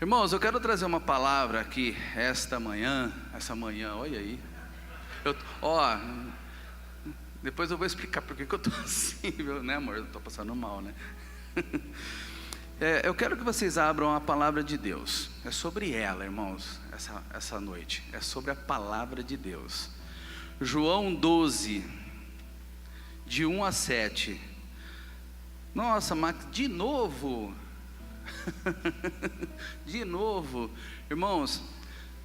Irmãos, eu quero trazer uma palavra aqui essa manhã, olha aí. Depois eu vou explicar por que eu estou assim, né, amor? Eu estou passando mal, né? Eu quero que vocês abram a palavra de Deus. É sobre ela, irmãos, essa noite. É sobre a palavra de Deus. João 12, de 1 a 7. Nossa, mas de novo? De novo, irmãos,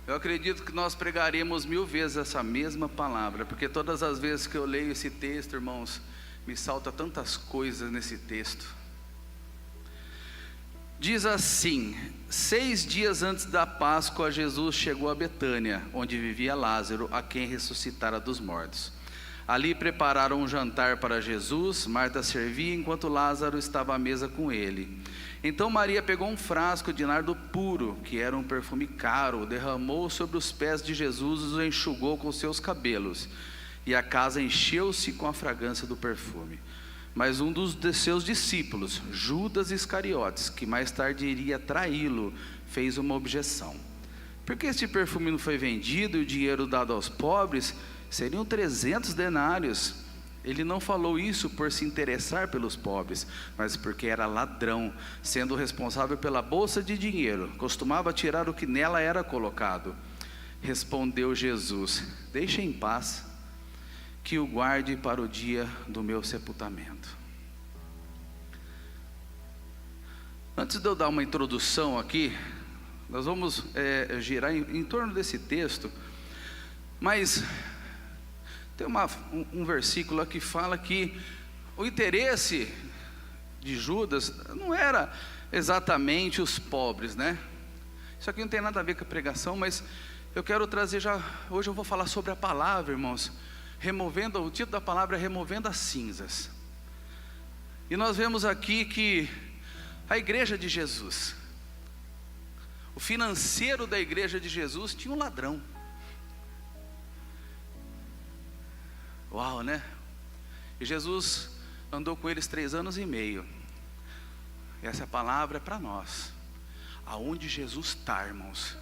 eu acredito que nós pregaremos 1000 vezes essa mesma palavra, porque todas as vezes que eu leio esse texto, irmãos, me salta tantas coisas nesse texto. Diz assim: 6 dias antes da Páscoa, Jesus chegou a Betânia, onde vivia Lázaro, a quem ressuscitara dos mortos. Ali prepararam um jantar para Jesus. Marta servia enquanto Lázaro estava à mesa com ele. Então Maria pegou um frasco de nardo puro, que era um perfume caro, derramou sobre os pés de Jesus e os enxugou com seus cabelos. E a casa encheu-se com a fragrância do perfume. Mas um dos seus discípulos, Judas Iscariotes, que mais tarde iria traí-lo, fez uma objeção: por que este perfume não foi vendido e o dinheiro dado aos pobres? Seriam 300 denários. Ele não falou isso por se interessar pelos pobres, mas porque era ladrão, sendo responsável pela bolsa de dinheiro, costumava tirar o que nela era colocado. Respondeu Jesus: deixe em paz, que o guarde para o dia do meu sepultamento. Antes de eu dar uma introdução aqui, nós vamos girar em torno desse texto, mas tem um versículo que fala que o interesse de Judas não era exatamente os pobres, né? Isso aqui não tem nada a ver com a pregação, mas eu quero trazer hoje eu vou falar sobre a palavra, irmãos. O título da palavra é Removendo as Cinzas. E nós vemos aqui que a igreja de Jesus, o financeiro da igreja de Jesus tinha um ladrão. Uau, né? E Jesus andou com eles 3 anos e meio. Essa palavra é para nós. Aonde Jesus está, irmãos,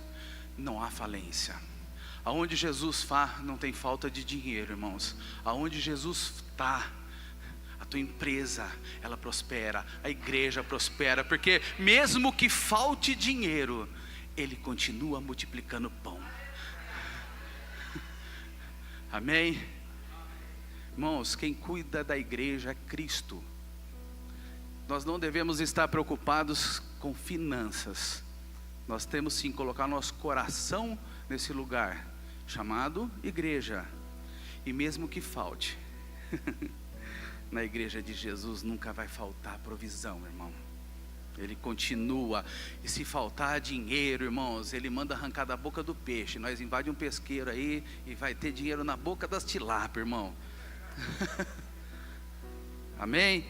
não há falência. Aonde Jesus está, não tem falta de dinheiro, irmãos. Aonde Jesus está, a tua empresa, ela prospera, a igreja prospera, porque mesmo que falte dinheiro, Ele continua multiplicando pão. Amém? Irmãos, quem cuida da igreja é Cristo. Nós não devemos estar preocupados com finanças. Nós temos sim que colocar nosso coração nesse lugar chamado igreja. E mesmo que falte, na igreja de Jesus nunca vai faltar provisão, irmão. Ele continua. E se faltar dinheiro, irmãos, Ele manda arrancar da boca do peixe. Nós invadimos um pesqueiro aí e vai ter dinheiro na boca das tilápias, irmão. Amém?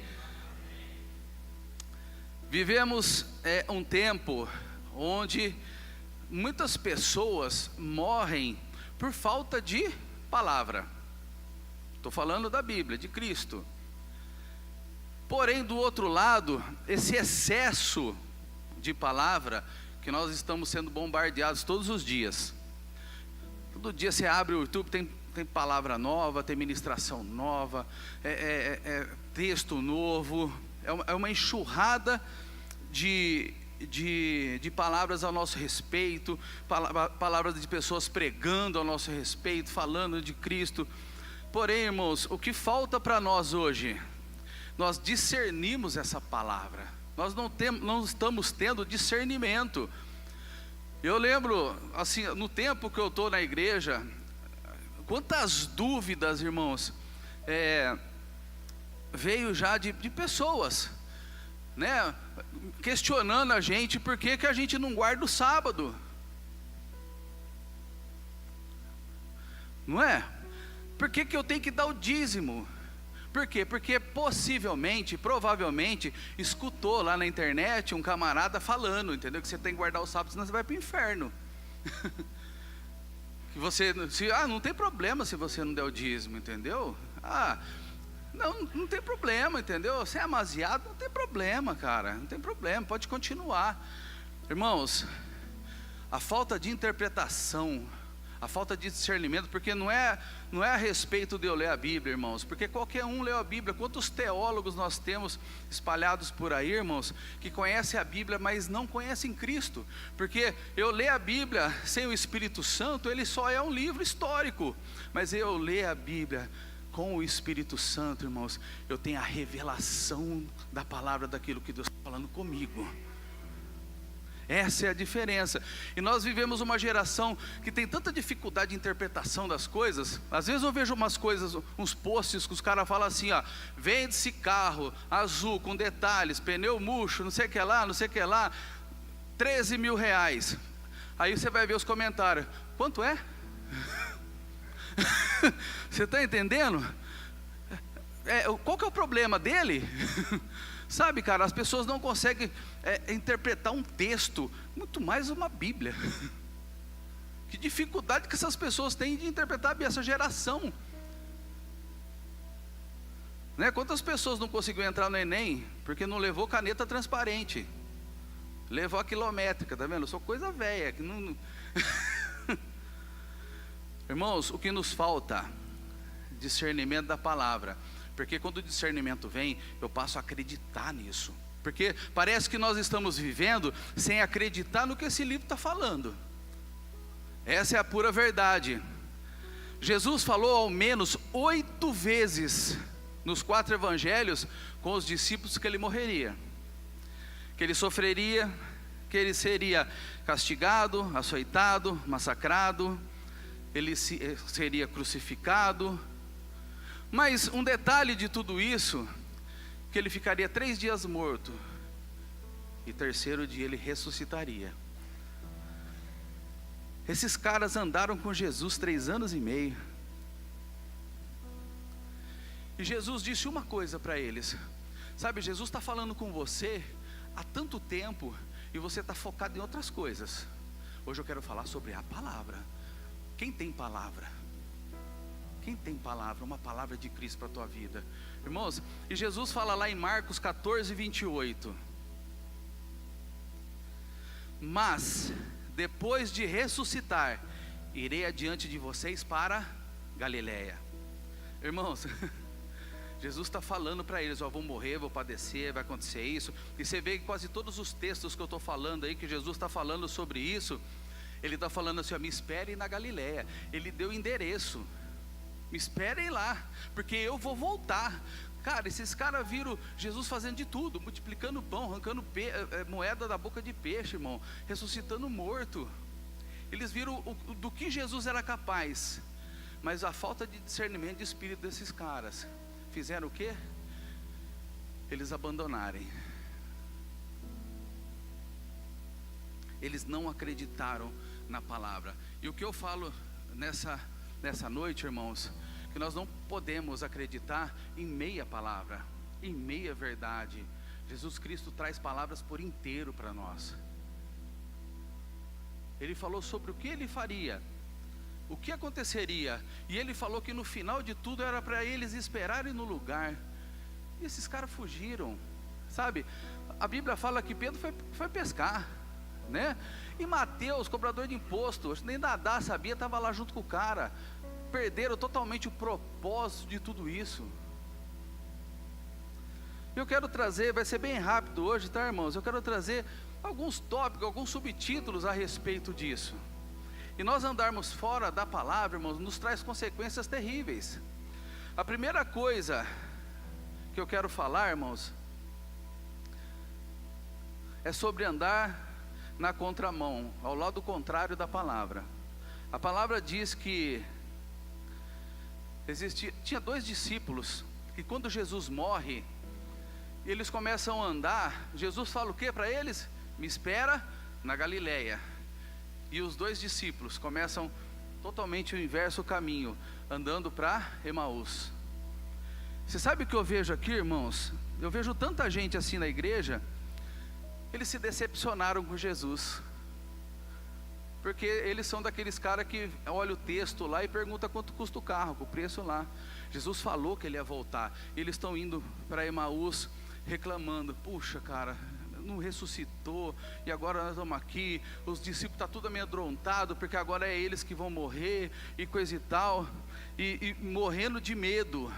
Vivemos um tempo onde muitas pessoas morrem por falta de palavra. Estou falando da Bíblia, de Cristo. Porém, do outro lado, esse excesso de palavra que nós estamos sendo bombardeados todos os dias. Todo dia você abre o YouTube, tem palavra nova, tem ministração nova, texto novo, é uma enxurrada de palavras ao nosso respeito, palavras de pessoas pregando ao nosso respeito, falando de Cristo. Porém, irmãos, o que falta para nós hoje? Nós discernimos essa palavra. Nós não estamos tendo discernimento. Eu lembro, assim, no tempo que eu estou na igreja, quantas dúvidas, irmãos, veio já de pessoas, né, questionando a gente por que a gente não guarda o sábado, não é? Por que eu tenho que dar o dízimo? Por quê? Porque provavelmente, escutou lá na internet um camarada falando, entendeu? Que você tem que guardar o sábado, senão você vai para o inferno. Que você, não tem problema se você não der o dízimo, entendeu? Não tem problema, entendeu? Você é amaziado, não tem problema, cara, não tem problema, pode continuar. Irmãos, a falta de interpretação, a falta de discernimento, porque não é a respeito de eu ler a Bíblia, irmãos, porque qualquer um lê a Bíblia. Quantos teólogos nós temos espalhados por aí, irmãos, que conhecem a Bíblia, mas não conhecem Cristo? Porque eu ler a Bíblia sem o Espírito Santo, ele só é um livro histórico, mas eu ler a Bíblia com o Espírito Santo, irmãos, eu tenho a revelação da palavra, daquilo que Deus está falando comigo. Essa é a diferença. E nós vivemos uma geração que tem tanta dificuldade de interpretação das coisas. Às vezes eu vejo umas coisas, uns posts que os caras falam assim, ó: vende-se carro azul com detalhes, pneu murcho, não sei o que lá, não sei o que lá, 13 mil reais. Aí você vai ver os comentários: quanto é? Você está entendendo? Qual que é o problema dele? Sabe, cara, as pessoas não conseguem interpretar um texto, muito mais uma Bíblia. Que dificuldade que essas pessoas têm de interpretar essa geração, né? Quantas pessoas não conseguiu entrar no Enem porque não levou caneta transparente, levou a quilométrica, tá vendo? Eu sou coisa velha que não... Irmãos, o que nos falta? Discernimento da palavra. Porque quando o discernimento vem, eu passo a acreditar nisso. Porque parece que nós estamos vivendo sem acreditar no que esse livro está falando. Essa é a pura verdade. Jesus falou ao menos 8 vezes nos 4 evangelhos com os discípulos que ele morreria, que ele sofreria, que ele seria castigado, açoitado, massacrado, ele seria crucificado. Mas um detalhe de tudo isso, que ele ficaria 3 dias morto, e 3º dia ele ressuscitaria. Esses caras andaram com Jesus 3 anos e meio, e Jesus disse uma coisa para eles: sabe, Jesus está falando com você há tanto tempo, e você está focado em outras coisas. Hoje eu quero falar sobre a palavra. Quem tem palavra? Quem tem palavra? Uma palavra de Cristo para a tua vida, irmãos. E Jesus fala lá em Marcos 14, 28: mas depois de ressuscitar, irei adiante de vocês para Galiléia. Irmãos, Jesus está falando para eles: ó, vou morrer, vou padecer, vai acontecer isso. E você vê que quase todos os textos que eu estou falando aí, que Jesus está falando sobre isso, ele está falando assim: ó, me esperem na Galiléia. Ele deu endereço: me esperem lá, porque eu vou voltar. Cara, esses caras viram Jesus fazendo de tudo, multiplicando pão, arrancando moeda da boca de peixe, irmão, ressuscitando morto. Eles viram do que Jesus era capaz, mas a falta de discernimento de espírito desses caras fizeram o quê? Eles abandonarem. Eles não acreditaram na palavra. E o que eu falo nessa noite, irmãos, que nós não podemos acreditar em meia palavra, em meia verdade. Jesus Cristo traz palavras por inteiro para nós. Ele falou sobre o que ele faria, o que aconteceria, e ele falou que no final de tudo era para eles esperarem no lugar. E esses caras fugiram, sabe? A Bíblia fala que Pedro foi pescar, né? E Mateus, cobrador de imposto, nem nadar sabia, estava lá junto com o cara. Perderam totalmente o propósito de tudo isso. Eu quero trazer, vai ser bem rápido hoje, tá, irmãos? Eu quero trazer alguns tópicos, alguns subtítulos a respeito disso. E nós andarmos fora da palavra, irmãos, nos traz consequências terríveis. A primeira coisa que eu quero falar, irmãos, é sobre andar na contramão, ao lado contrário da palavra. A palavra diz que tinha 2 discípulos que quando Jesus morre, eles começam a andar. Jesus fala o que para eles? Me espera na Galiléia. E os 2 discípulos começam totalmente o inverso caminho, andando para Emaús. Você sabe o que eu vejo aqui, irmãos? Eu vejo tanta gente assim na igreja. Eles se decepcionaram com Jesus, porque eles são daqueles caras que olha o texto lá e pergunta quanto custa o carro, com o preço lá. Jesus falou que ele ia voltar. Eles estão indo para Emaús reclamando: puxa, cara, não ressuscitou, e agora nós estamos aqui, os discípulos estão tudo amedrontados, porque agora é eles que vão morrer, e coisa e tal, e morrendo de medo,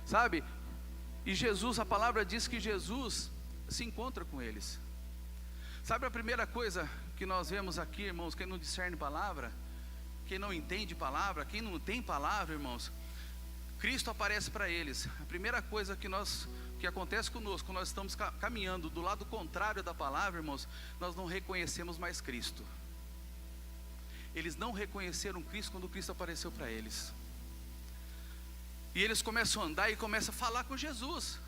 sabe? E Jesus, a palavra diz que Jesus se encontra com eles. Sabe a primeira coisa que nós vemos aqui, irmãos, quem não discerne palavra, quem não entende palavra, quem não tem palavra, irmãos, Cristo aparece para eles. A primeira coisa que acontece conosco, quando nós estamos caminhando do lado contrário da palavra, irmãos, nós não reconhecemos mais Cristo. Eles não reconheceram Cristo quando Cristo apareceu para eles. E eles começam a andar e começam a falar com Jesus.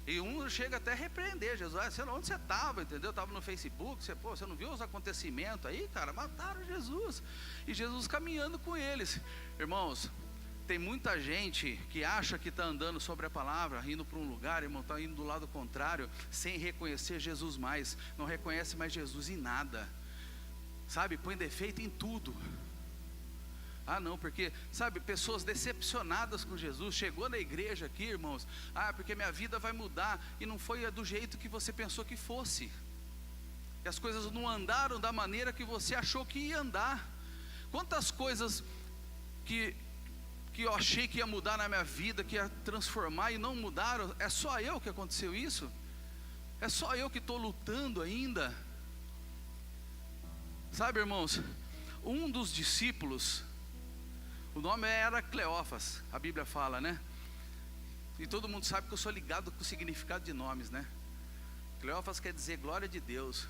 E um chega até a repreender Jesus. Sei lá onde você estava, entendeu? Estava no Facebook, você não viu os acontecimentos aí, cara? Mataram Jesus. E Jesus caminhando com eles. Irmãos, tem muita gente que acha que está andando sobre a palavra, indo para um lugar, irmão, está indo do lado contrário, sem reconhecer Jesus mais. Não reconhece mais Jesus em nada, sabe? Põe defeito em tudo. Ah não, porque, sabe, pessoas decepcionadas com Jesus, chegou na igreja aqui, irmãos, porque minha vida vai mudar, e não foi do jeito que você pensou que fosse, e as coisas não andaram da maneira que você achou que ia andar. Quantas coisas que eu achei que ia mudar na minha vida, que ia transformar, e não mudaram. É só eu que aconteceu isso? É só eu que estou lutando ainda? Sabe, irmãos, um dos discípulos, o nome era Cleófas, a Bíblia fala, né? E todo mundo sabe que eu sou ligado com o significado de nomes, né? Cleófas quer dizer glória de Deus.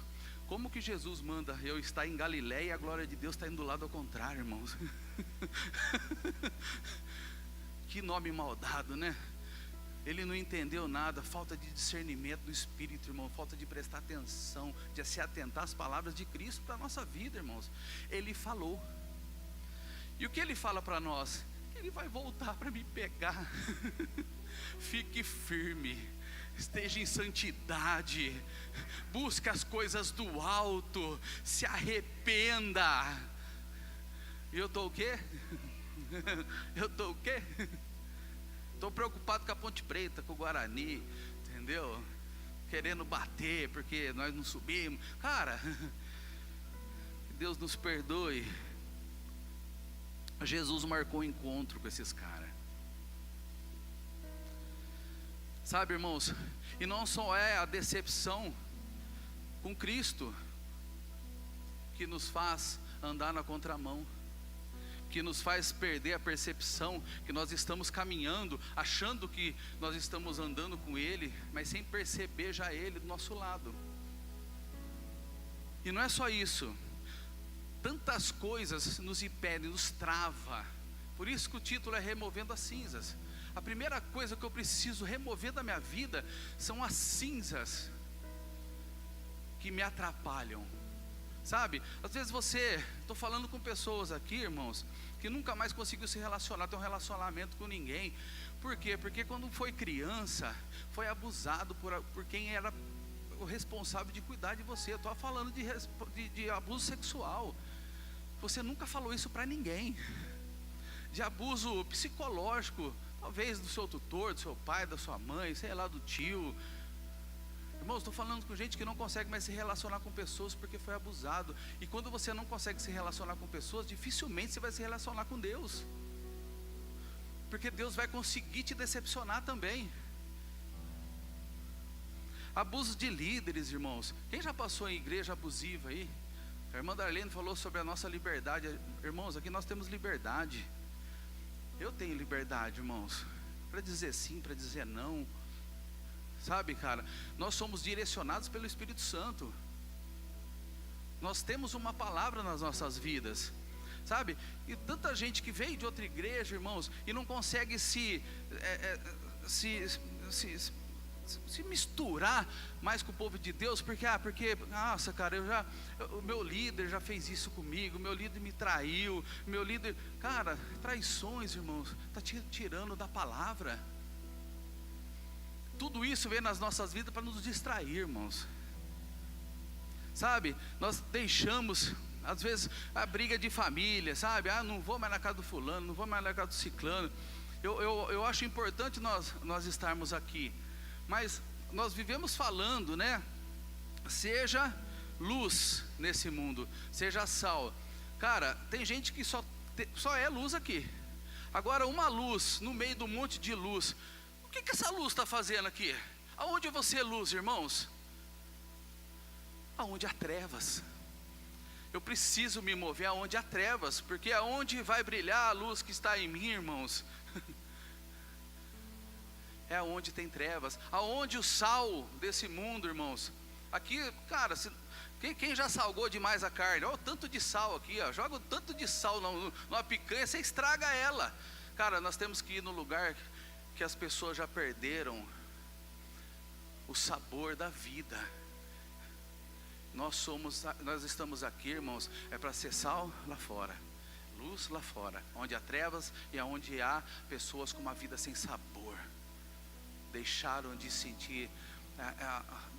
Como que Jesus manda eu estar em Galiléia e a glória de Deus está indo do lado ao contrário, irmãos? Que nome maldado, né? Ele não entendeu nada, falta de discernimento do Espírito, irmão, falta de prestar atenção, de se atentar às palavras de Cristo para a nossa vida, irmãos. Ele falou. E o que ele fala para nós? Ele vai voltar para me pegar. Fique firme, esteja em santidade, busque as coisas do alto, se arrependa. E eu estou o quê? Eu estou o quê? Estou preocupado com a Ponte Preta, com o Guarani, entendeu? Querendo bater, porque nós não subimos. Cara, que Deus nos perdoe. Jesus marcou um encontro com esses caras. Sabe, irmãos, e não só é a decepção com Cristo que nos faz andar na contramão, que nos faz perder a percepção que nós estamos caminhando, achando que nós estamos andando com Ele, mas sem perceber já Ele do nosso lado. E não é só isso, tantas coisas nos impedem, nos trava. Por isso que o título é Removendo as Cinzas. A primeira coisa que eu preciso remover da minha vida são as cinzas que me atrapalham. Sabe, às vezes estou falando com pessoas aqui, irmãos, que nunca mais conseguiu se relacionar, ter um relacionamento com ninguém. Por quê? Porque quando foi criança, foi abusado por quem era o responsável de cuidar de você. Eu estou falando de abuso sexual. Você nunca falou isso para ninguém. De abuso psicológico, talvez do seu tutor, do seu pai, da sua mãe, sei lá, do tio. Irmãos, estou falando com gente que não consegue mais se relacionar com pessoas porque foi abusado. E quando você não consegue se relacionar com pessoas, dificilmente você vai se relacionar com Deus, porque Deus vai conseguir te decepcionar também. Abusos de líderes, irmãos. Quem já passou em igreja abusiva aí? A irmã Darlene falou sobre a nossa liberdade. Irmãos, aqui nós temos liberdade. Eu tenho liberdade, irmãos, para dizer sim, para dizer não. Sabe, cara, nós somos direcionados pelo Espírito Santo. Nós temos uma palavra nas nossas vidas, sabe? E tanta gente que veio de outra igreja, irmãos, e não consegue se misturar mais com o povo de Deus, porque nossa, cara, o meu líder já fez isso comigo, o meu líder me traiu, meu líder, cara, traições, irmãos, está te tirando da palavra. Tudo isso vem nas nossas vidas para nos distrair, irmãos. Sabe, nós deixamos, às vezes, a briga de família, sabe? Não vou mais na casa do fulano, não vou mais na casa do ciclano. Eu acho importante nós estarmos aqui, Mas nós vivemos falando, né? Seja luz nesse mundo, seja sal. Cara, tem gente que só é luz aqui. Agora, uma luz no meio de um monte de luz, o que essa luz está fazendo aqui? Aonde eu vou ser luz, irmãos? Aonde há trevas. Eu preciso me mover aonde há trevas, porque aonde vai brilhar a luz que está em mim, irmãos? É aonde tem trevas. Aonde o sal desse mundo, irmãos? Aqui, cara, quem já salgou demais a carne? Olha o tanto de sal aqui, ó. Joga o tanto de sal numa picanha, você estraga ela. Cara, nós temos que ir no lugar que as pessoas já perderam o sabor da vida. Nós estamos aqui, irmãos, é para ser sal lá fora, luz lá fora, onde há trevas e onde há pessoas com uma vida sem sabor. Deixaram de sentir,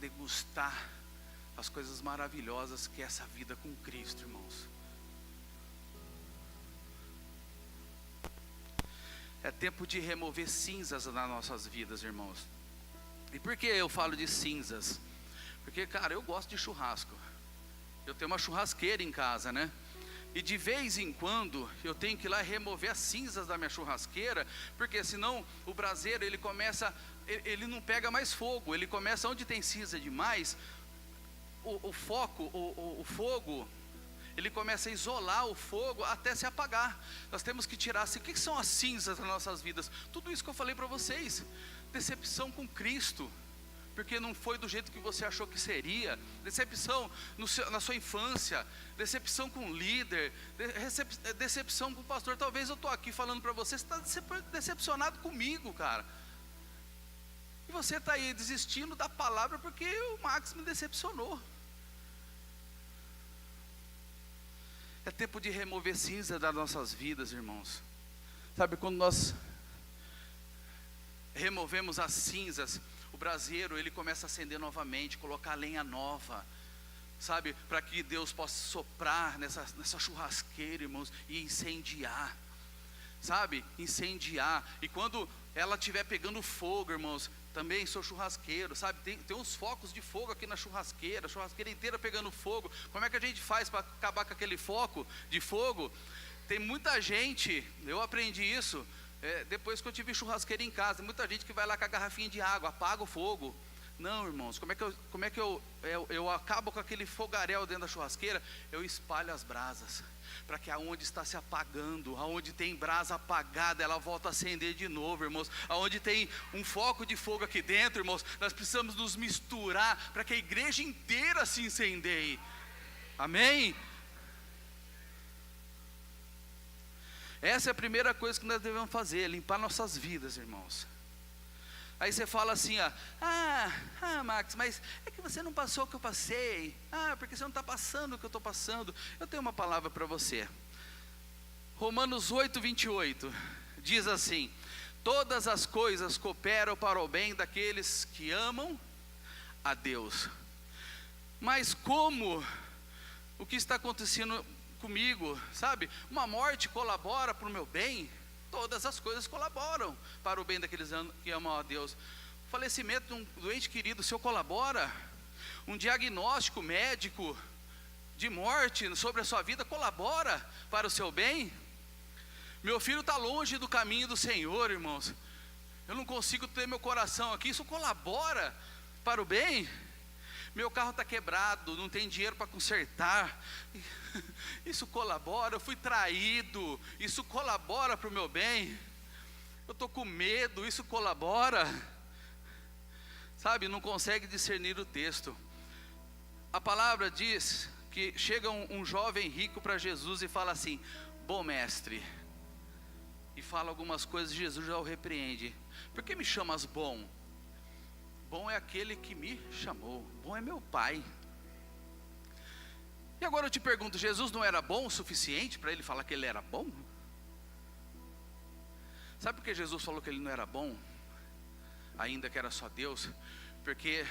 degustar as coisas maravilhosas que é essa vida com Cristo, irmãos. É tempo de remover cinzas nas nossas vidas, irmãos. E por que eu falo de cinzas? Porque, cara, eu gosto de churrasco. Eu tenho uma churrasqueira em casa, né? E de vez em quando eu tenho que ir lá remover as cinzas da minha churrasqueira, porque senão o braseiro ele não pega mais fogo. Ele começa onde tem cinza demais, o fogo, ele começa a isolar o fogo até se apagar. Nós temos que tirar assim. O que são as cinzas das nossas vidas? Tudo isso que eu falei para vocês. Decepção com Cristo, porque não foi do jeito que você achou que seria. Decepção na sua infância, decepção com o líder, decepção com o pastor. Talvez eu estou aqui falando para você está decepcionado comigo, cara. E você está aí desistindo da palavra porque o Max me decepcionou. É tempo de remover cinza das nossas vidas, irmãos. Sabe, quando nós removemos as cinzas, o braseiro ele começa a acender novamente, colocar lenha nova, sabe, para que Deus possa soprar nessa churrasqueira, irmãos, e incendiar, sabe, incendiar. E quando ela estiver pegando fogo, irmãos, também sou churrasqueiro, sabe, tem uns focos de fogo aqui na churrasqueira, a churrasqueira inteira pegando fogo. Como é que a gente faz para acabar com aquele foco de fogo? Tem muita gente, eu aprendi isso, depois que eu tive churrasqueira em casa, muita gente que vai lá com a garrafinha de água, apaga o fogo. Não, irmãos, como é que eu acabo com aquele fogaréu dentro da churrasqueira? Eu espalho as brasas, para que aonde está se apagando, aonde tem brasa apagada, ela volta a acender de novo, irmãos. Aonde tem um foco de fogo aqui dentro, irmãos, nós precisamos nos misturar, para que a igreja inteira se incendeie. Amém? Essa é a primeira coisa que nós devemos fazer, limpar nossas vidas, irmãos. Aí você fala assim, Max, mas é que você não passou o que eu passei. Porque você não está passando o que eu estou passando. Eu tenho uma palavra para você. Romanos 8:28 diz assim: todas as coisas cooperam para o bem daqueles que amam a Deus. Mas como o que está acontecendo comigo, sabe? Uma morte colabora para o meu bem. Todas as coisas colaboram para o bem daqueles que amam a Deus. O falecimento de um doente querido seu colabora. Um diagnóstico médico de morte sobre a sua vida colabora para o seu bem. Meu filho está longe do caminho do Senhor, irmãos. Eu não consigo ter meu coração aqui. Isso colabora para o bem. Meu carro está quebrado, não tem dinheiro para consertar. Isso colabora. Eu fui traído, isso colabora para o meu bem. Eu estou com medo, isso colabora. Sabe, não consegue discernir o texto. A palavra diz que chega um jovem rico para Jesus e fala assim: bom mestre. E fala algumas coisas, Jesus já o repreende. Por que me chamas bom? Bom é aquele que me chamou, bom é meu Pai. E agora eu te pergunto, Jesus não era bom o suficiente para ele falar que ele era bom? Sabe por que Jesus falou que ele não era bom, ainda que era só Deus? Porque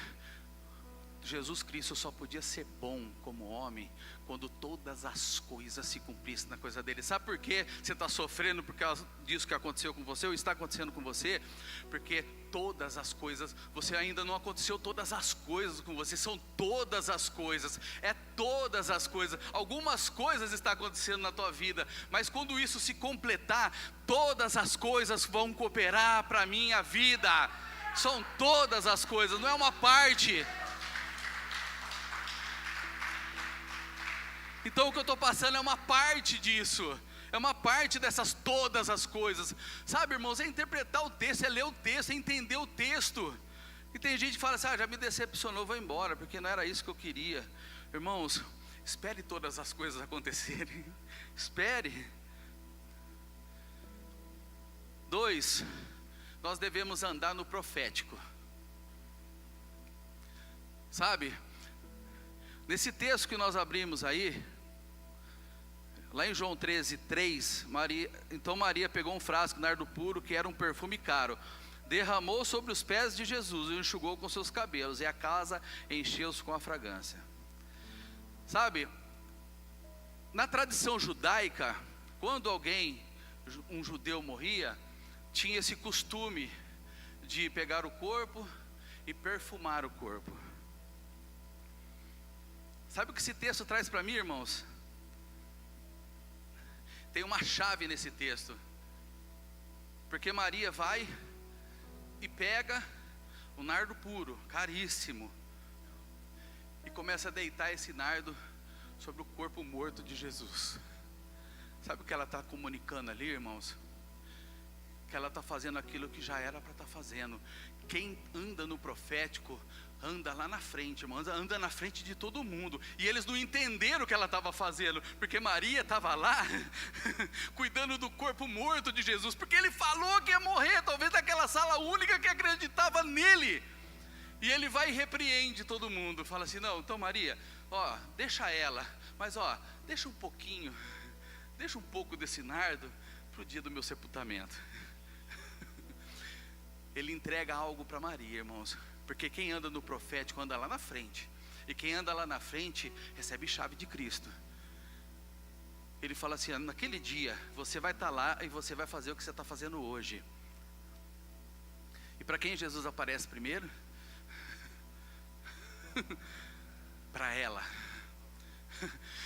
Jesus Cristo só podia ser bom como homem quando todas as coisas se cumprissem na coisa dele. Sabe por que você está sofrendo por causa disso que aconteceu com você, ou está acontecendo com você? Porque todas as coisas, você ainda não aconteceu todas as coisas com você, são todas as coisas, é todas as coisas. Algumas coisas estão acontecendo na tua vida, mas quando isso se completar, todas as coisas vão cooperar para a minha vida. São todas as coisas, não é uma parte. Então o que eu estou passando é uma parte disso, é uma parte dessas todas as coisas. Sabe, irmãos, é interpretar o texto, é ler o texto, é entender o texto. E tem gente que fala assim, já me decepcionou, vou embora, porque não era isso que eu queria. Irmãos, espere todas as coisas acontecerem, espere. 2, nós devemos andar no profético. Sabe, nesse texto que nós abrimos aí, lá em João 13:3, então Maria pegou um frasco de nardo puro, que era um perfume caro, derramou sobre os pés de Jesus e o enxugou com seus cabelos, e a casa encheu-se com a fragrância. Sabe, na tradição judaica, quando um judeu morria, tinha esse costume de pegar o corpo e perfumar o corpo. Sabe o que esse texto traz para mim, irmãos? Tem uma chave nesse texto, porque Maria vai e pega o nardo puro, caríssimo, e começa a deitar esse nardo sobre o corpo morto de Jesus. Sabe o que ela está comunicando ali, irmãos? Que ela está fazendo aquilo que já era para estar fazendo. Quem anda no profético anda lá na frente, irmãos, anda na frente de todo mundo. E eles não entenderam o que ela estava fazendo, porque Maria estava lá cuidando do corpo morto de Jesus, porque ele falou que ia morrer, talvez naquela sala única que acreditava nele. E ele vai e repreende todo mundo, fala assim, não, então Maria, deixa ela, mas deixa um pouquinho, deixa um pouco desse nardo para o dia do meu sepultamento. Ele entrega algo para Maria, irmãos, porque quem anda no profético anda lá na frente, e quem anda lá na frente recebe chave de Cristo. Ele fala assim, naquele dia você vai estar lá e você vai fazer o que você está fazendo hoje. E para quem Jesus aparece primeiro? Para ela.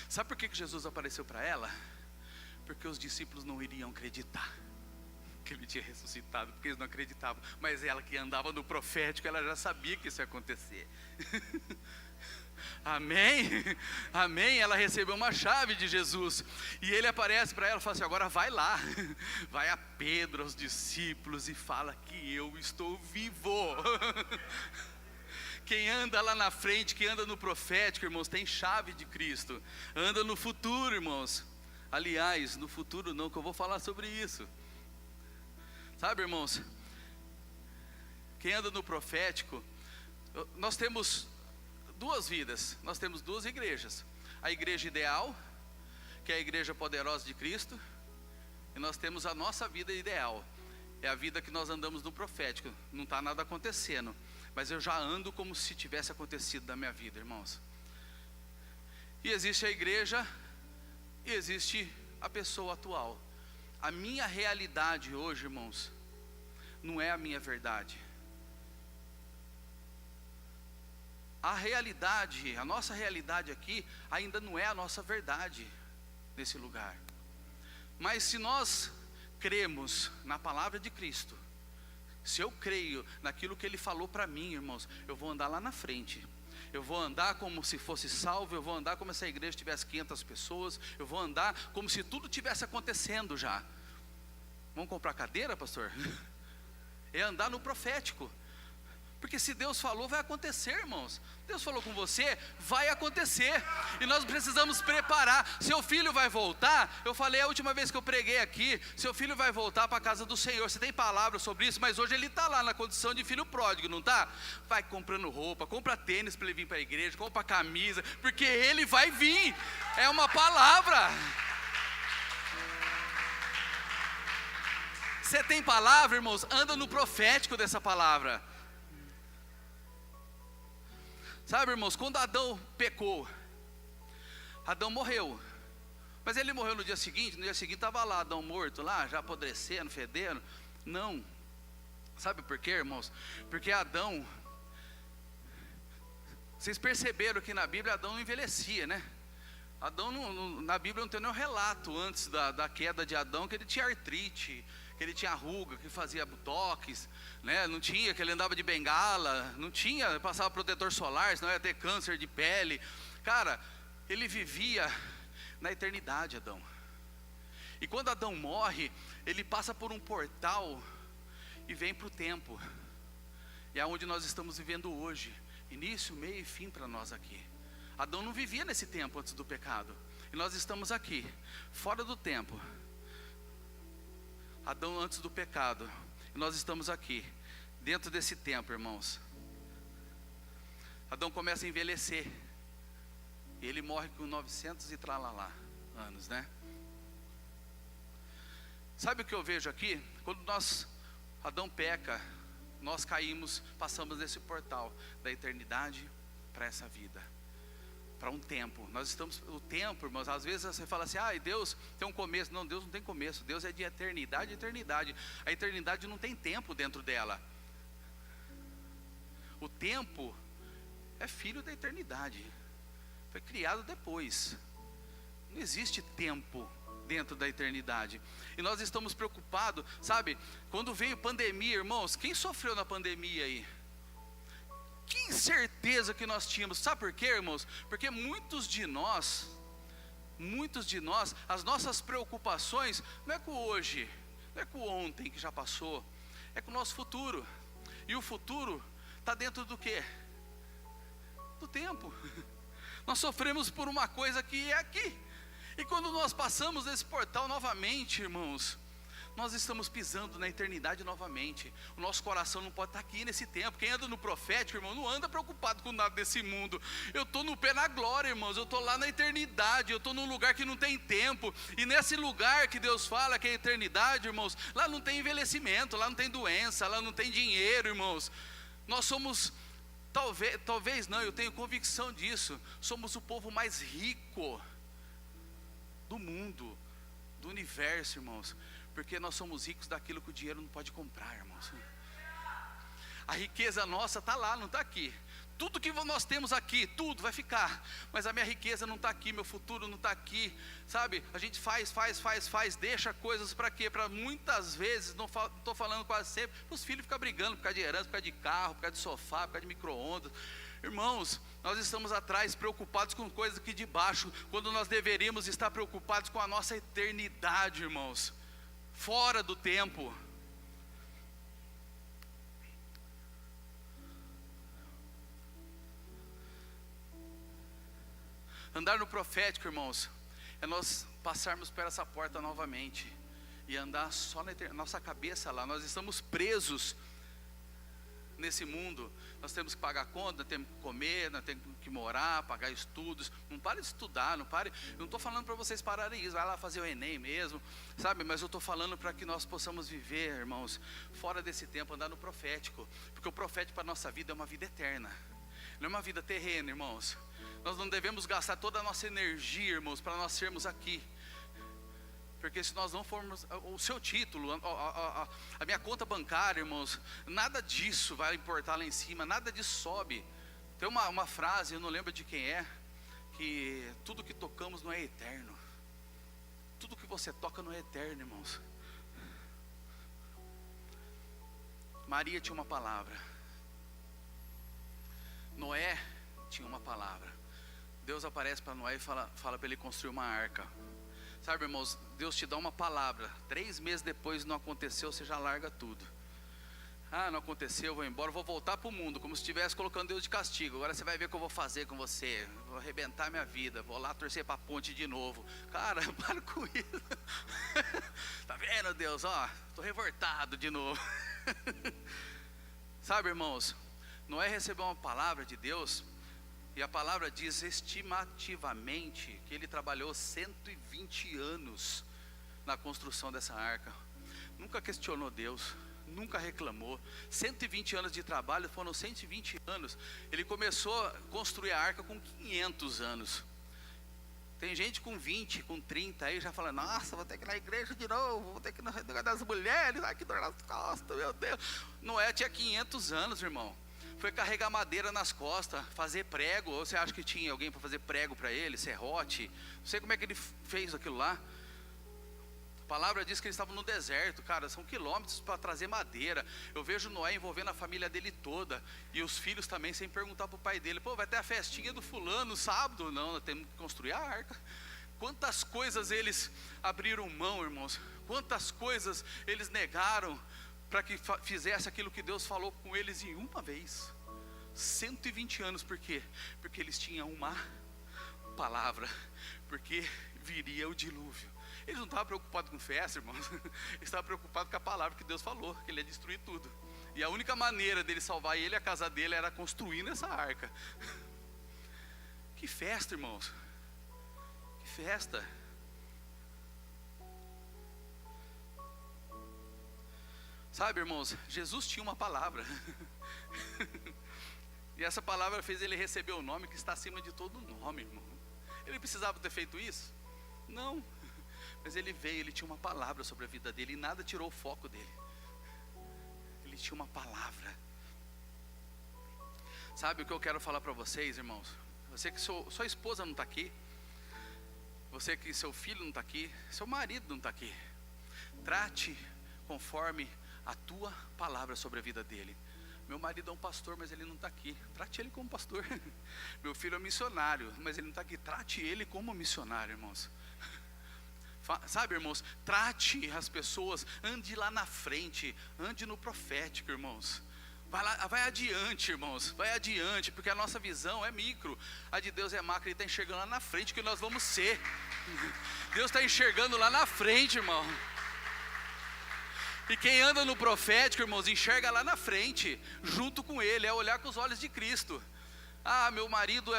Sabe por que Jesus apareceu para ela? Porque os discípulos não iriam acreditar que ele tinha ressuscitado, porque eles não acreditavam. Mas ela, que andava no profético, ela já sabia que isso ia acontecer. Amém? Amém? Ela recebeu uma chave de Jesus, e ele aparece para ela e fala assim, agora vai lá, vai a Pedro, aos discípulos, e fala que eu estou vivo. Quem anda lá na frente, quem anda no profético, irmãos, tem chave de Cristo. Anda no futuro, irmãos. Aliás, no futuro não, que eu vou falar sobre isso. Sabe, irmãos, quem anda no profético, nós temos duas vidas, nós temos duas igrejas. A igreja ideal, que é a igreja poderosa de Cristo, e nós temos a nossa vida ideal, é a vida que nós andamos no profético. Não está nada acontecendo, mas eu já ando como se tivesse acontecido na minha vida, irmãos. E existe a igreja, e existe a pessoa atual. A minha realidade hoje, irmãos, não é a minha verdade. A nossa realidade aqui ainda não é a nossa verdade nesse lugar. Mas se nós cremos na palavra de Cristo, se eu creio naquilo que Ele falou para mim, irmãos, eu vou andar lá na frente. Eu vou andar como se fosse salvo, eu vou andar como se a igreja tivesse 500 pessoas, eu vou andar como se tudo tivesse acontecendo já. Vamos comprar cadeira, pastor? É andar no profético. Porque se Deus falou, vai acontecer, irmãos. Deus falou com você, vai acontecer. E nós precisamos preparar. Seu filho vai voltar. Eu falei a última vez que eu preguei aqui, seu filho vai voltar para a casa do Senhor. Você tem palavra sobre isso? Mas hoje ele está lá na condição de filho pródigo, não está? Vai comprando roupa, compra tênis para ele vir para a igreja, compra camisa, porque ele vai vir. É uma palavra. Você tem palavra, irmãos? Anda no profético dessa palavra. Sabe, irmãos, quando Adão pecou, Adão morreu. Mas ele morreu no dia seguinte estava lá, Adão morto lá, já apodrecendo, fedendo. Não. Sabe por quê, irmãos? Porque Adão, vocês perceberam que na Bíblia Adão não envelhecia, né? Adão na Bíblia não tem nenhum relato antes da queda de Adão que ele tinha artrite, que ele tinha ruga, que fazia botox, né? Não tinha, que ele andava de bengala, não tinha, passava protetor solar, senão ia ter câncer de pele. Cara, ele vivia na eternidade, Adão. E quando Adão morre, ele passa por um portal e vem para o tempo. E é onde nós estamos vivendo hoje, início, meio e fim para nós aqui. Adão não vivia nesse tempo antes do pecado, e nós estamos aqui, fora do tempo. Adão antes do pecado, e nós estamos aqui, dentro desse tempo, irmãos. Adão começa a envelhecer, e ele morre com 900 e tralalá anos, né? Sabe o que eu vejo aqui? Quando Adão peca, nós caímos, passamos nesse portal da eternidade para essa vida, para um tempo. Nós estamos, o tempo, irmãos, às vezes você fala assim, e Deus tem um começo. Não, Deus não tem começo, Deus é de eternidade a eternidade. A eternidade não tem tempo dentro dela. O tempo é filho da eternidade, foi criado depois. Não existe tempo dentro da eternidade. E nós estamos preocupados, sabe? Quando veio pandemia, irmãos, quem sofreu na pandemia aí? Que incerteza que nós tínhamos. Sabe por quê, irmãos? Porque muitos de nós, as nossas preocupações não é com hoje, não é com ontem que já passou, é com o nosso futuro. E o futuro está dentro do quê? Do tempo. Nós sofremos por uma coisa que é aqui. E quando nós passamos nesse portal novamente, irmãos, nós estamos pisando na eternidade novamente. O nosso coração não pode estar aqui nesse tempo. Quem anda no profético, irmão, não anda preocupado com nada desse mundo. Eu estou no pé na glória, irmãos. Eu estou lá na eternidade. Eu estou num lugar que não tem tempo. E nesse lugar que Deus fala que é a eternidade, irmãos, lá não tem envelhecimento, lá não tem doença, lá não tem dinheiro, irmãos. Nós somos, talvez não, eu tenho convicção disso, somos o povo mais rico do mundo, do universo, irmãos, porque nós somos ricos daquilo que o dinheiro não pode comprar, irmãos. A riqueza nossa está lá, não está aqui. Tudo que nós temos aqui, tudo vai ficar, mas a minha riqueza não está aqui, meu futuro não está aqui, sabe? A gente faz, deixa coisas para quê? Para muitas vezes, não estou falando quase sempre, os filhos ficam brigando por causa de herança, por causa de carro, por causa de sofá, por causa de micro-ondas. Irmãos, nós estamos atrás preocupados com coisas aqui de baixo, quando nós deveríamos estar preocupados com a nossa eternidade, irmãos, fora do tempo. Andar no profético, irmãos, é nós passarmos por essa porta novamente e andar só na nossa cabeça lá. Nós estamos presos nesse mundo. Nós temos que pagar conta, nós temos que comer, nós temos que morar, pagar estudos. Não pare de estudar, não pare. Eu não estou falando para vocês pararem isso, vai lá fazer o Enem mesmo, sabe? Mas eu estou falando para que nós possamos viver, irmãos, fora desse tempo, andar no profético. Porque o profético para a nossa vida é uma vida eterna, não é uma vida terrena, irmãos. Nós não devemos gastar toda a nossa energia, irmãos, para nós sermos aqui. Porque se nós não formos, o seu título, a minha conta bancária, irmãos, nada disso vai importar lá em cima, nada disso sobe. Tem uma frase, eu não lembro de quem é, que tudo que tocamos não é eterno. Tudo que você toca não é eterno, irmãos. Maria tinha uma palavra, Noé tinha uma palavra. Deus aparece para Noé e fala para ele construir uma arca. Sabe, irmãos, Deus te dá uma palavra, 3 meses depois não aconteceu, você já larga tudo. Não aconteceu, vou embora, vou voltar para o mundo, como se estivesse colocando Deus de castigo. Agora você vai ver o que eu vou fazer com você, vou arrebentar minha vida, vou lá torcer para a ponte de novo. Cara, para com isso. Tá vendo, Deus, estou revoltado de novo. Sabe, irmãos, Noé recebeu uma palavra de Deus, e a palavra diz estimativamente que ele trabalhou 120 anos na construção dessa arca. Nunca questionou Deus, nunca reclamou. 120 anos de trabalho, foram 120 anos. Ele começou a construir a arca com 500 anos. Tem gente com 20, com 30 aí já fala, nossa, vou ter que ir na igreja de novo, vou ter que ir no lugar das mulheres, ai que dor nas costas, meu Deus. Noé tinha 500 anos, irmão. Foi carregar madeira nas costas, fazer prego. Ou você acha que tinha alguém para fazer prego para ele, serrote? Não sei como é que ele fez aquilo lá. A palavra diz que eles estavam no deserto, cara, são quilômetros para trazer madeira. Eu vejo Noé envolvendo a família dele toda, e os filhos também, sem perguntar para o pai dele, pô, vai ter a festinha do fulano sábado? Não, nós temos que construir a arca. Quantas coisas eles abriram mão, irmãos, quantas coisas eles negaram, para que fizesse aquilo que Deus falou com eles em uma vez. 120 anos, por quê? Porque eles tinham uma palavra, porque viria o dilúvio. Eles não estavam preocupados com festa, irmãos. Eles estavam preocupados com a palavra que Deus falou, que Ele ia destruir tudo. E a única maneira dele salvar ele e a casa dele era construindo essa arca. Que festa, irmãos. Que festa. Sabe, irmãos, Jesus tinha uma palavra. E essa palavra fez ele receber o nome que está acima de todo nome, irmão. Ele precisava ter feito isso? Não. Mas ele veio, ele tinha uma palavra sobre a vida dele e nada tirou o foco dele. Ele tinha uma palavra. Sabe o que eu quero falar para vocês, irmãos? Você que sua esposa não está aqui, você que seu filho não está aqui, seu marido não está aqui. Trate conforme a tua palavra sobre a vida dele. Meu marido é um pastor, mas ele não está aqui. Trate ele como pastor. Meu filho é missionário, mas ele não está aqui. Trate ele como missionário, irmãos. Sabe, irmãos, trate as pessoas, ande lá na frente, ande no profético, irmãos. Vai adiante, irmãos, vai adiante, porque a nossa visão é micro, a de Deus é macro. Ele está enxergando lá na frente o que nós vamos ser. Deus está enxergando lá na frente, irmão. E quem anda no profético, irmãos, enxerga lá na frente, junto com ele, é olhar com os olhos de Cristo. Ah, meu marido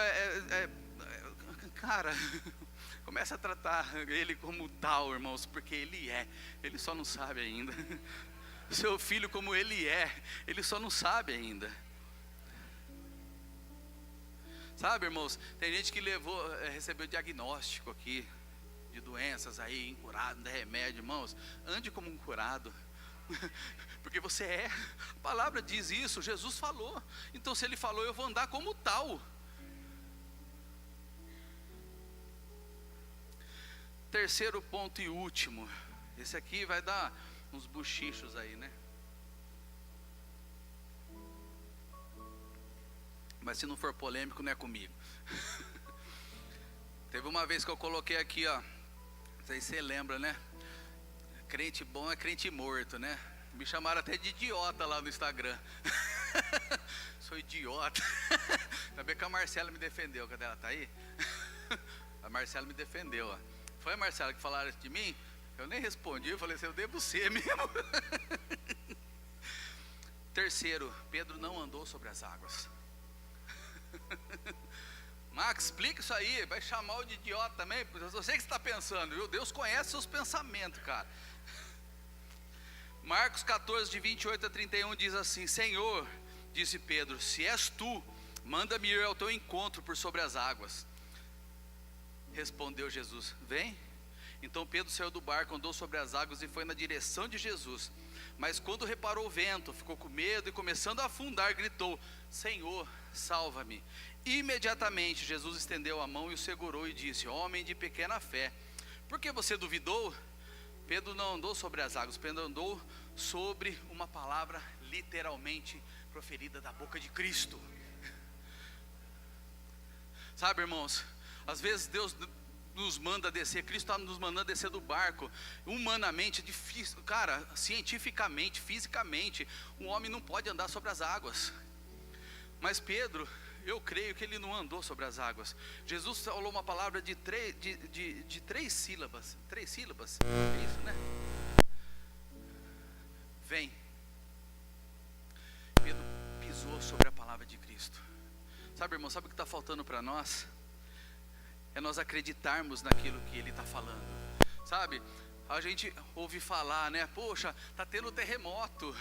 cara... Começa a tratar ele como tal, irmãos, porque ele só não sabe ainda. Seu filho como ele só não sabe ainda. Sabe, irmãos, tem gente que recebeu diagnóstico aqui, de doenças aí, incurado, de remédio, irmãos, ande como um curado. Porque você é, a palavra diz isso, Jesus falou. Então se ele falou, eu vou andar como tal. Terceiro ponto e último. Esse aqui vai dar uns bochichos aí, né? Mas se não for polêmico, não é comigo. Teve uma vez que eu coloquei aqui, ó. Não sei se você lembra, né? Crente bom é crente morto, né? Me chamaram até de idiota lá no Instagram. Sou idiota. Ainda bem que a Marcela me defendeu. Cadê ela? Tá aí? A Marcela me defendeu, ó. Foi a Marcela que falaram de mim? Eu nem respondi, eu falei assim, eu devo ser mesmo. Terceiro, Pedro não andou sobre as águas. Max, explica isso aí, vai chamar o de idiota também, eu sei o que você está pensando, viu? Deus conhece seus pensamentos, cara. Marcos 14, de 28 a 31 diz assim: Senhor, disse Pedro, se és tu, manda-me ir ao teu encontro por sobre as águas. Respondeu Jesus, vem. Então Pedro saiu do barco, andou sobre as águas e foi na direção de Jesus. Mas quando reparou o vento, ficou com medo e começando a afundar, gritou, Senhor, salva-me. Imediatamente Jesus estendeu a mão e o segurou e disse, homem de pequena fé, por que você duvidou? Pedro não andou sobre as águas, Pedro andou sobre uma palavra literalmente proferida da boca de Cristo. Sabe, irmãos, às vezes Deus nos manda descer, Cristo está nos mandando descer do barco. Humanamente, difícil, cara, cientificamente, fisicamente, um homem não pode andar sobre as águas. Mas Pedro, eu creio que ele não andou sobre as águas. Jesus falou uma palavra de três sílabas. 3 sílabas, é isso, né? Vem. Pedro pisou sobre a palavra de Cristo. Sabe, irmão, sabe o que está faltando para nós? É nós acreditarmos naquilo que Ele está falando. Sabe, A gente ouve falar, né? Poxa, tá tendo terremoto.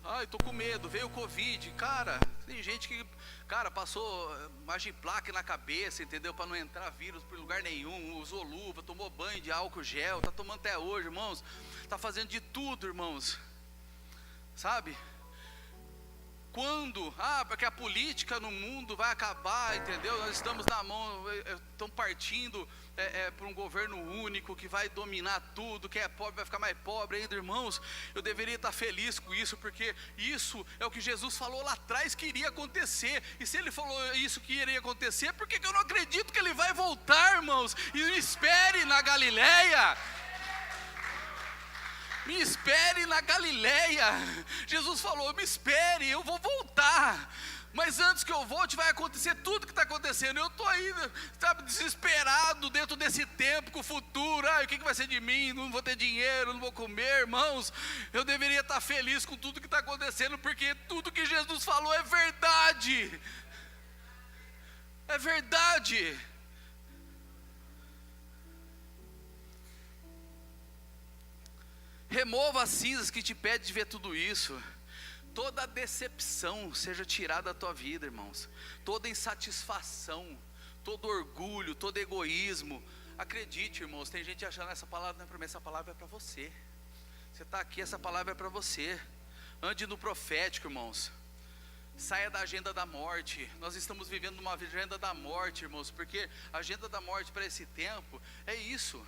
Ai, tô com medo, veio o Covid. Cara, tem gente que, cara, passou Magiplaque na cabeça, entendeu? Para não entrar vírus por lugar nenhum. Usou luva, tomou banho de álcool gel, tá tomando até hoje, irmãos. Tá fazendo de tudo, irmãos. Sabe? Quando? Porque a política no mundo vai acabar, entendeu? Nós estamos na mão, estão partindo para um governo único que vai dominar tudo. Quem é pobre vai ficar mais pobre ainda, irmãos. Eu deveria estar feliz com isso, porque isso é o que Jesus falou lá atrás que iria acontecer. E se ele falou isso que iria acontecer, por que eu não acredito que ele vai voltar, irmãos? E me espere na Galileia. Me espere na Galileia. Jesus falou, me espere, eu vou voltar. Mas antes que eu volte vai acontecer tudo que está acontecendo. Eu estou aí, sabe, desesperado dentro desse tempo, com o futuro. O que vai ser de mim? Não vou ter dinheiro, não vou comer, irmãos. Eu deveria estar feliz com tudo que está acontecendo, porque tudo que Jesus falou é verdade. É verdade. Remova as cinzas que te impedem de ver tudo isso. Toda decepção seja tirada da tua vida, irmãos. Toda insatisfação, todo orgulho, todo egoísmo. Acredite, irmãos, tem gente achando essa palavra não é para mim, essa palavra é para você. Você está aqui, essa palavra é para você. Ande no profético, irmãos. Saia da agenda da morte. Nós estamos vivendo uma agenda da morte, irmãos, porque a agenda da morte para esse tempo é isso.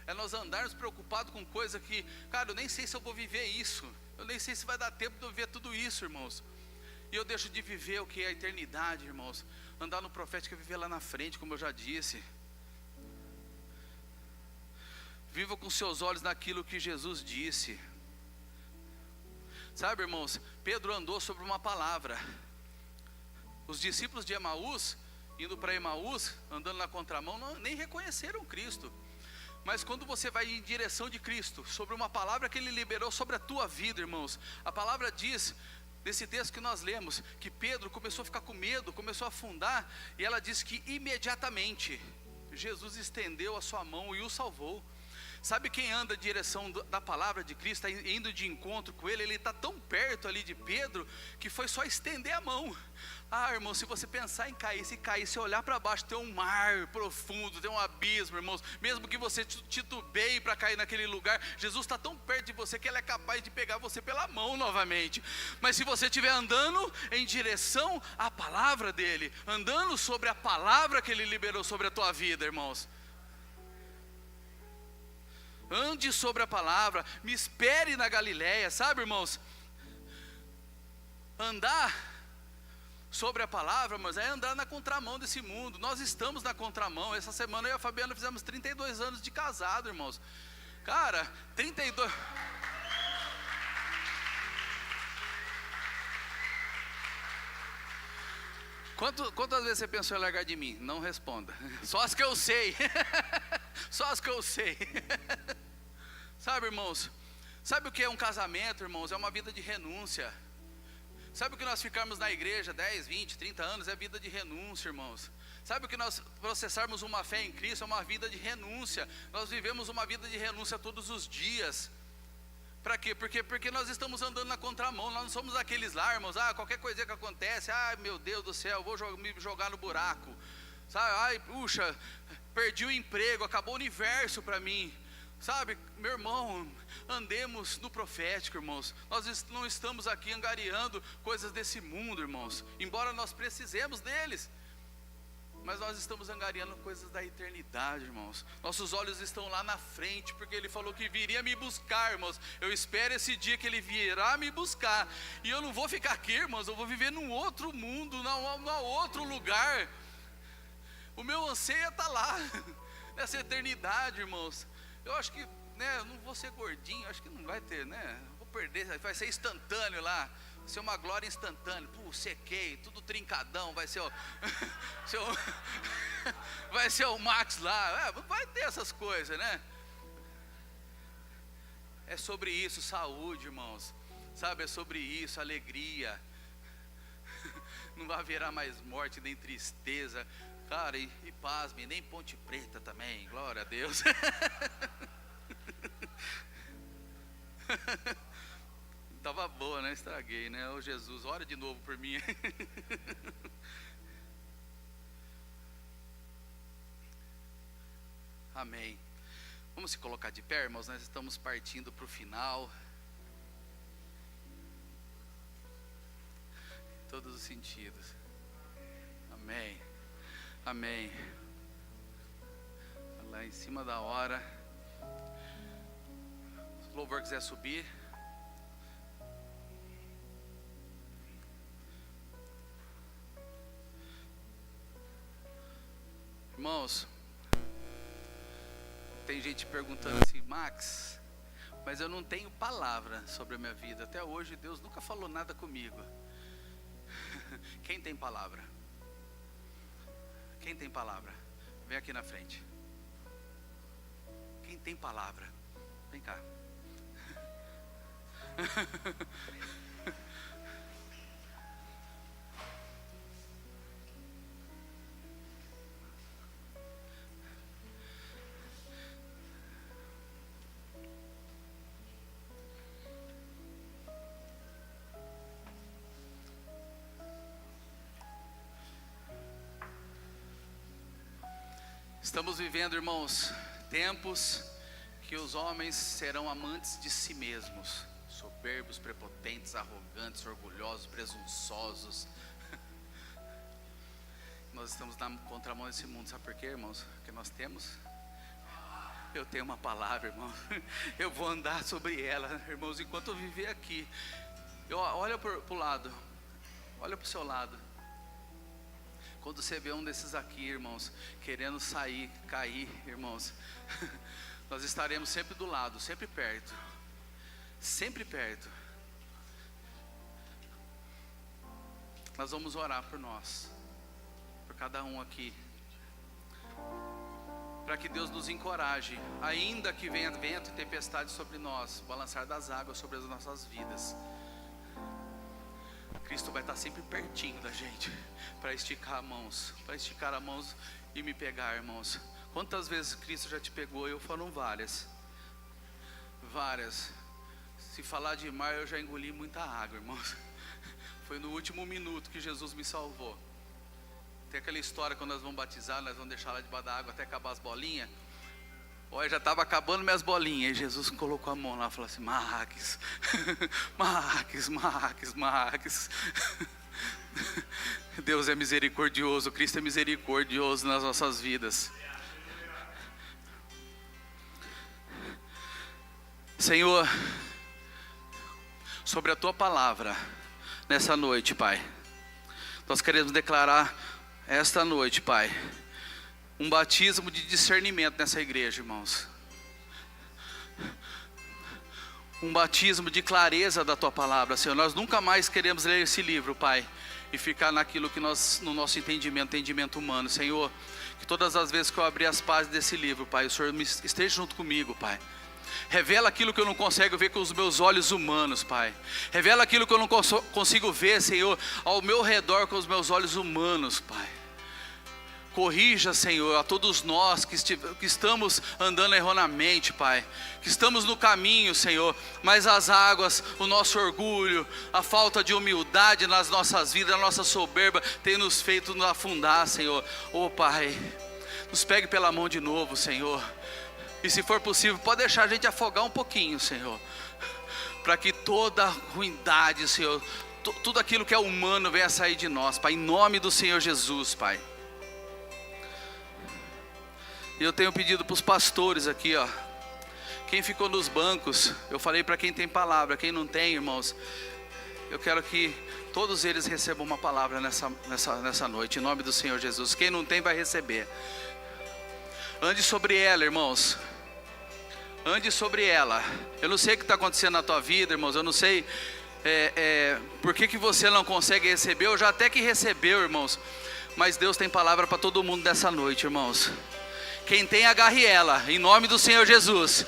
É nós andarmos preocupados com coisa que, cara, eu nem sei se eu vou viver isso. Eu nem sei se vai dar tempo de eu viver tudo isso, irmãos. E eu deixo de viver o que é a eternidade, irmãos. Andar no profético é viver lá na frente, como eu já disse. Viva com seus olhos naquilo que Jesus disse. Sabe, irmãos, Pedro andou sobre uma palavra. Os discípulos de Emaús, indo para Emaús, andando na contramão, nem reconheceram Cristo. Mas quando você vai em direção de Cristo, sobre uma palavra que Ele liberou sobre a tua vida, irmãos, a palavra diz, nesse texto que nós lemos, que Pedro começou a ficar com medo, começou a afundar, e ela diz que imediatamente Jesus estendeu a sua mão e o salvou. Sabe quem anda em direção da palavra de Cristo, indo de encontro com Ele, ele está tão perto ali de Pedro, que foi só estender a mão. Irmão, se você pensar em cair, se cair, se olhar para baixo, tem um mar profundo, tem um abismo, irmãos. Mesmo que você titubeie para cair naquele lugar, Jesus está tão perto de você que Ele é capaz de pegar você pela mão novamente. Mas se você estiver andando em direção à palavra dEle, andando sobre a palavra que Ele liberou sobre a tua vida, irmãos, ande sobre a palavra, me espere na Galileia, sabe, irmãos? Andar sobre a palavra, mas é andar na contramão desse mundo. Nós estamos na contramão. Essa semana eu e a Fabiana fizemos 32 anos de casado, irmãos. Cara, 32... Quantas vezes você pensou em largar de mim? Não responda. Só as que eu sei. Só as que eu sei. Sabe, irmãos? Sabe o que é um casamento, irmãos? É uma vida de renúncia. Sabe o que nós ficarmos na igreja 10, 20, 30 anos? É vida de renúncia, irmãos. Sabe o que nós processarmos uma fé em Cristo? É uma vida de renúncia. Nós vivemos uma vida de renúncia todos os dias. Para quê? Porque nós estamos andando na contramão. Nós não somos aqueles lá, irmãos. Qualquer coisa que acontece, meu Deus do céu, vou me jogar no buraco. Sabe, puxa, perdi o emprego, acabou o universo para mim. Sabe, meu irmão, andemos no profético, irmãos. Nós não estamos aqui angariando coisas desse mundo, irmãos, embora nós precisemos deles, mas nós estamos angariando coisas da eternidade, irmãos. Nossos olhos estão lá na frente, porque Ele falou que viria me buscar, irmãos. Eu espero esse dia que Ele virá me buscar, e eu não vou ficar aqui, irmãos, eu vou viver num outro mundo, num outro lugar. O meu anseio está lá, nessa eternidade, irmãos. Eu acho que, né, eu não vou ser gordinho, acho que não vai ter, né? Vou perder, vai ser instantâneo lá, vai ser uma glória instantânea. Sequei, tudo trincadão, vai ser vai ser o Max lá, vai ter essas coisas, né? É sobre isso, saúde, irmãos, sabe? É sobre isso, alegria. Não vai haverá mais morte, nem tristeza. Cara, e pasmem, nem Ponte Preta também, glória a Deus. Tava boa, né? Estraguei, né? Ô Jesus, ora de novo por mim. Amém. Vamos se colocar de pé, irmãos. Nós estamos partindo para o final. Em todos os sentidos. Amém. Amém. Lá em cima da hora. Se o louvor quiser subir. Irmãos, tem gente perguntando assim: Max, mas eu não tenho palavra sobre a minha vida. Até hoje Deus nunca falou nada comigo. Quem tem palavra? Quem tem palavra? Vem aqui na frente. Quem tem palavra? Vem cá. Estamos vivendo, irmãos, tempos que os homens serão amantes de si mesmos, soberbos, prepotentes, arrogantes, orgulhosos, presunçosos. Nós estamos na contramão desse mundo, sabe por quê, irmãos? Porque nós temos... Eu tenho uma palavra, irmão. Eu vou andar sobre ela, irmãos, enquanto eu viver aqui. Olha para o lado, olha para o seu lado. Quando você vê um desses aqui, irmãos, querendo sair, cair, irmãos, nós estaremos sempre do lado, sempre perto. Sempre perto. Nós vamos orar por nós, por cada um aqui, para que Deus nos encoraje, ainda que venha vento e tempestade sobre nós, balançar das águas sobre as nossas vidas. Cristo vai estar sempre pertinho da gente, para esticar a mãos e me pegar, irmãos. Quantas vezes Cristo já te pegou? Eu foram várias. Se falar de mar, eu já engoli muita água, irmãos. Foi no último minuto que Jesus me salvou. Tem aquela história quando nós vamos batizar, nós vamos deixar lá debaixo da água até acabar as bolinhas. Olha, já estava acabando minhas bolinhas. E Jesus colocou a mão lá e falou assim: Max. Deus é misericordioso, Cristo é misericordioso nas nossas vidas. Senhor, sobre a Tua palavra, nessa noite, Pai, nós queremos declarar esta noite, Pai, um batismo de discernimento nessa igreja, irmãos. Um batismo de clareza da Tua palavra, Senhor. Nós nunca mais queremos ler esse livro, Pai, e ficar naquilo que no nosso entendimento humano, Senhor. Que todas as vezes que eu abrir as páginas desse livro, Pai, o Senhor esteja junto comigo, Pai. Revela aquilo que eu não consigo ver com os meus olhos humanos, Pai. Revela aquilo que eu não consigo ver, Senhor, ao meu redor com os meus olhos humanos, Pai. Corrija, Senhor, a todos nós que estamos andando erroneamente, Pai. Que estamos no caminho, Senhor, mas as águas, o nosso orgulho, a falta de humildade nas nossas vidas, a nossa soberba, tem nos feito nos afundar, Senhor. Oh, Pai, nos pegue pela mão de novo, Senhor. E se for possível, pode deixar a gente afogar um pouquinho, Senhor. Para que toda ruindade, Senhor, tudo aquilo que é humano venha sair de nós, Pai. Em nome do Senhor Jesus, Pai. E eu tenho pedido para os pastores aqui, ó. Quem ficou nos bancos, eu falei para quem tem palavra. Quem não tem, irmãos, eu quero que todos eles recebam uma palavra nessa noite, em nome do Senhor Jesus. Quem não tem vai receber. Ande sobre ela, irmãos. Ande sobre ela. Eu não sei o que está acontecendo na tua vida, irmãos. Eu não sei por que você não consegue receber. Eu já até que recebeu, irmãos. Mas Deus tem palavra para todo mundo dessa noite, irmãos. Quem tem, agarre ela, em nome do Senhor Jesus.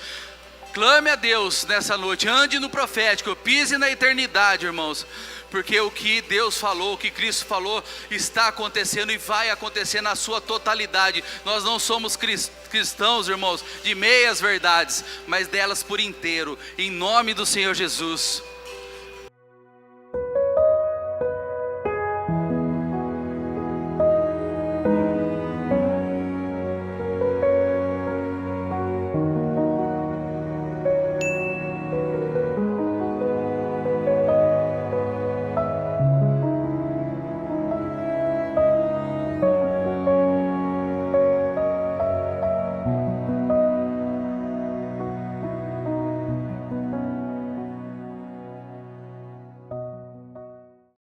Clame a Deus nessa noite. Ande no profético, pise na eternidade, irmãos. porque o que Deus falou, o que Cristo falou, está acontecendo e vai acontecer na sua totalidade. Nós não somos cristãos, irmãos, de meias verdades, mas delas por inteiro, em nome do Senhor Jesus.